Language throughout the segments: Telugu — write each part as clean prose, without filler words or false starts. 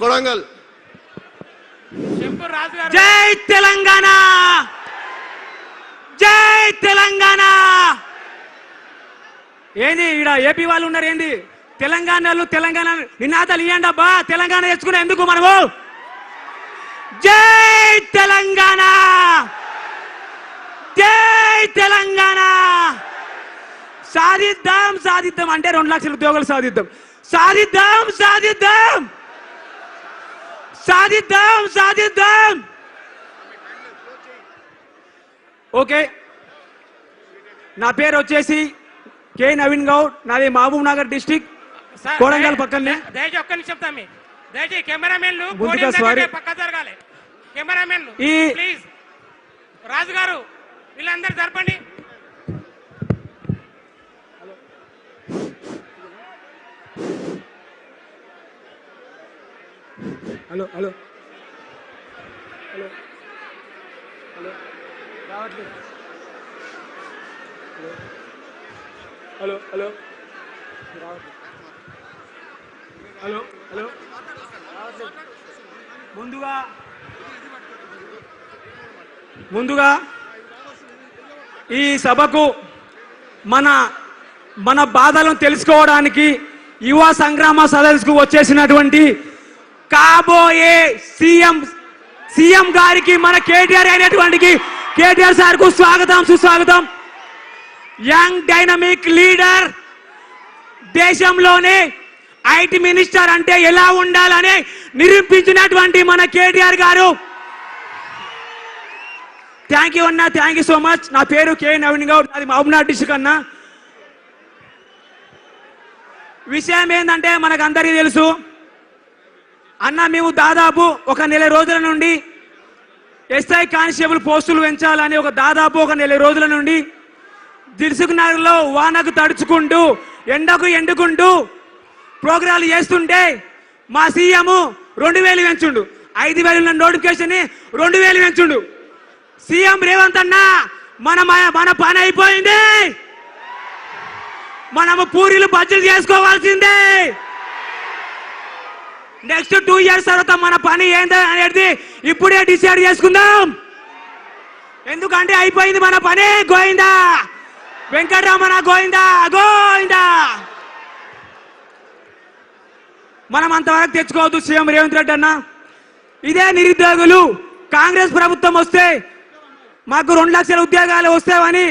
కొడంగల్ జై తెలంగాణ, జై తెలంగాణ. ఏంది ఇక్కడ ఏపీ వాళ్ళు ఉన్నారు, ఏంది తెలంగాణలో తెలంగాణ నినాదాలు ఇవ్వండి అబ్బా. తెలంగాణ తెచ్చుకునే ఎందుకు మనము? జై తెలంగాణ, జై తెలంగాణ. సాధిద్దాం సాధిద్దాం అంటే 2 లక్షల ఉద్యోగాలు సాధిద్దాం, సాధిద్దాం సాధిద్దాం, సాధిద్దాం సాధిద్దాం. ఓకే, నా పేరు వచ్చేసి కే నవీన్ గౌడ్, నాది మహబూబ్ నగర్ డిస్టిక్, కొడంగల్ పక్కనే. దయచేసి ఒక్క నిమిషం తమ్మి, దయచేసి కెమెరామెన్లు పక్క జరగాలి. కెమెరామెన్లు ప్లీజ్, రాజు గారు వీళ్ళందరూ జరపండి. హలో హలో హలో హలో రావట్లేదు. హలో హలో రావట్లేదు. హలో హలో ముందుగా ఈ సభకు మన బాధలను తెలుసుకోవడానికి యువ సంగ్రామ సదస్సుకు వచ్చేసినటువంటి కాబోయే సీఎం గారికి, మన కేటీఆర్ అయినటువంటి కేటీఆర్ సార్ కు స్వాగతం సుస్వాగతం. యంగ్ డైనమిక్ లీడర్, దేశంలోనే ఐటీ మినిస్టర్ అంటే ఎలా ఉండాలని నిరూపించినటువంటి మన కేటీఆర్ గారు. థ్యాంక్ యూ అన్న, థ్యాంక్ యూ సో మచ్. నా పేరు కే నవీన్ గౌడ్, అది మహబూబ్నగర్ డిస్ట్రిక్ట్ అన్న. విషయం ఏంటంటే మనకు అందరికీ తెలుసు అన్న, మేము దాదాపు 1 నెల రోజుల నుండి ఎస్ఐ కానిస్టేబుల్ పోస్టులు పెంచాలని దాదాపు 1 నెల రోజుల నుండి దిల్సుఖ్ నగర్ లో వానకు తడుచుకుంటూ ఎండకు ఎండుకుంటూ ప్రోగ్రాలు చేస్తుంటే మా సీఎం 2000 పెంచుండు, 5000 నోటిఫికేషన్ 2000 పెంచుండు. సీఎం రేవంత్ అన్న, మన పని అయిపోయింది, మనము పూరీలు బడ్జెట్ చేసుకోవాల్సిందే. నెక్స్ట్ 2 ఇయర్స్ తర్వాత మన పని ఏంటి అనేది ఇప్పుడే డిసైడ్ చేసుకుందాం. ఎందుకంటే అయిపోయింది మన పని. గోయిందా వెంకటరమణ, గోయిందా గోయిందా. మనం అంతవరకు తెచ్చుకోవద్దు. సీఎం రేవంత్ రెడ్డి అన్న, ఇదే నిరుద్యోగులు కాంగ్రెస్ ప్రభుత్వం వస్తే మాకు 2 లక్షల ఉద్యోగాలు వస్తాయని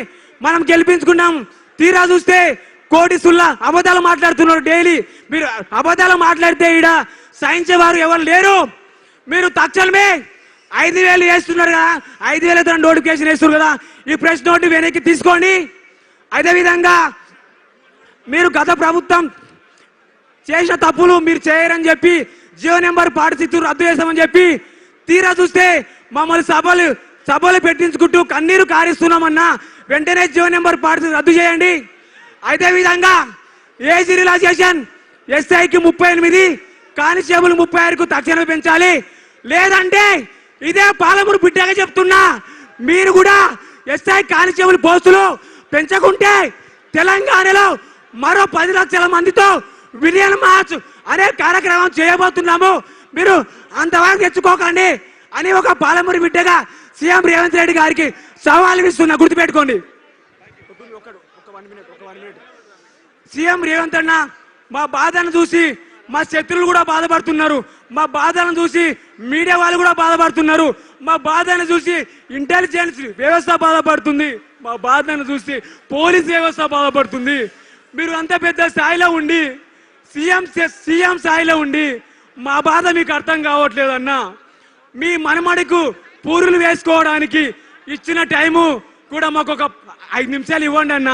మనం గెలిపించుకున్నాం. తీరా చూస్తే కోటి సుల్లా అబద్ధాలు మాట్లాడుతున్నారు. డైలీ మీరు అబద్ధాలు మాట్లాడితే ఈడ సహించే వారు ఎవరు లేరు. మీరు తక్షణమే 5000 వేస్తున్నారు కదా, 5000 నోటిఫికేషన్ వేస్తున్నారు కదా, ఈ ప్రెస్ నోట్ వెనక్కి తీసుకోండి. అదేవిధంగా మీరు గత ప్రభుత్వం చేసిన తప్పులు మీరు చేయరని చెప్పి జియో నెంబర్ 46 రద్దు చేస్తామని చెప్పి తీరా చూస్తే మమ్మల్ని సభలు పెట్టించుకుంటూ కన్నీరు కారిస్తున్నామన్నా వెంటనే జియో నెంబర్ 46 రద్దు చేయండి. అదేవిధంగా ఏజ్ రిలాక్సేషన్ ఎస్ఐకి 38, కానిస్టేబుల్ 36కు తక్షణమే పెంచాలి. లేదంటే ఇదే పాలమూరు బిడ్డగా చెప్తున్నా, మీరు కూడా ఎస్ఐ కానిస్టేబుల్ పోస్టులు పెంచకుంటే తెలంగాణలో మరో 10 లక్షల మందితో విలియన్ మార్చ్ అనే కార్యక్రమం చేయబోతున్నాము. మీరు అంతవరకు తెచ్చుకోకండి అని ఒక పాలమూరు బిడ్డగా సీఎం రేవంత్ రెడ్డి గారికి సవాల్ ఇస్తున్నా, గుర్తుపెట్టుకోండి. సీఎం రేవంత్ అన్న, మా బాధను చూసి మా శత్రువులు కూడా బాధపడుతున్నారు, మా బాధలను చూసి మీడియా వాళ్ళు కూడా బాధపడుతున్నారు, మా బాధను చూసి ఇంటెలిజెన్స్ వ్యవస్థ బాధపడుతుంది, మా బాధను చూసి పోలీస్ వ్యవస్థ బాధపడుతుంది. మీరు అంత పెద్ద స్థాయిలో ఉండి సీఎం స్థాయిలో ఉండి మా బాధ మీకు అర్థం కావట్లేదన్నా. మీ మనమడికు పూరులు వేసుకోవడానికి ఇచ్చిన టైము కూడా మాకు ఒక 5 నిమిషాలు ఇవ్వండి అన్న.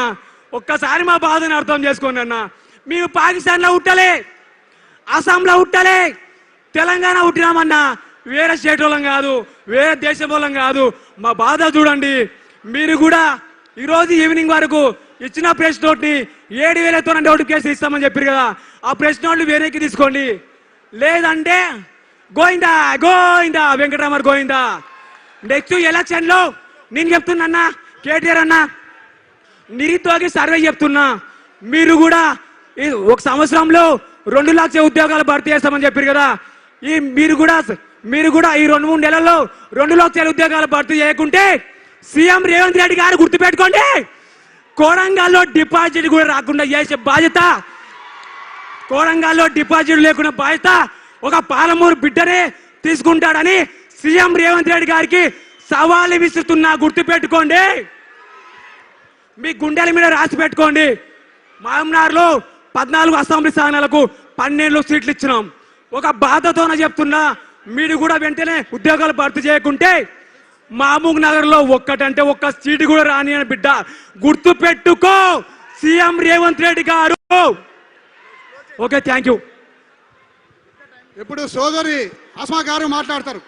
ఒక్కసారి మా బాధను అర్థం చేసుకోండి అన్న. మేము పాకిస్తాన్లో ఉట్టలే, అస్సాంలో ఉట్టలే, తెలంగాణ ఉట్టినామన్నా. వేరే స్టేట్ వాళ్ళం కాదు, వేరే దేశం వాళ్ళం కాదు. మా బాధ చూడండి. మీరు కూడా ఈరోజు ఈవినింగ్ వరకు ఇచ్చిన ప్రెస్ నోట్ని 7000తో నోటిఫికేషన్ ఇస్తామని చెప్పారు కదా, ఆ ప్రెస్ నోట్లు వేరేకి తీసుకోండి. లేదంటే గోయిందా గోయిందా వెంకటరమణ గోయిందా. నెక్స్ట్ ఎలక్షన్ లో నేను చెప్తున్నా కేటీఆర్ అన్న, నిరుద్యోగి సర్వే చెప్తున్నా, మీరు కూడా 1 సంవత్సరంలో 2 లక్షల ఉద్యోగాలు భర్తీ చేస్తామని చెప్పారు కదా. మీరు కూడా ఈ 2-3 నెలల్లో 2 లక్షల ఉద్యోగాలు భర్తీ చేయకుంటే సీఎం రేవంత్ రెడ్డి గారు గుర్తుపెట్టుకోండి, కోడంగల్లో డిపాజిట్ కూడా రాకుండా చేసే బాధ్యత, కోడంగల్లో డిపాజిట్ లేకుండా బాధ్యత ఒక పాలమూరు బిడ్డనే తీసుకుంటాడని సీఎం రేవంత్ రెడ్డి గారికి సవాలు విసురుతున్నా. గుర్తుపెట్టుకోండి, మీ గుండెల మీద రాసి పెట్టుకోండి. మహమ్నార్లో 14 అసెంబ్లీ స్థానాలకు 12 సీట్లు ఇచ్చినాం. ఒక బాధతోనే చెప్తున్నా, మీరు కూడా వెంటనే ఉద్యోగాలు భర్తీ చేయకుంటే మహబూబ్ నగర్ లో ఒక్క సీటు కూడా రాని అని బిడ్డ. గుర్తు పెట్టుకో సీఎం రేవంత్ రెడ్డి గారు. Okay, thank you. ఇప్పుడు సోదరి అస్మా గారు మాట్లాడతారు.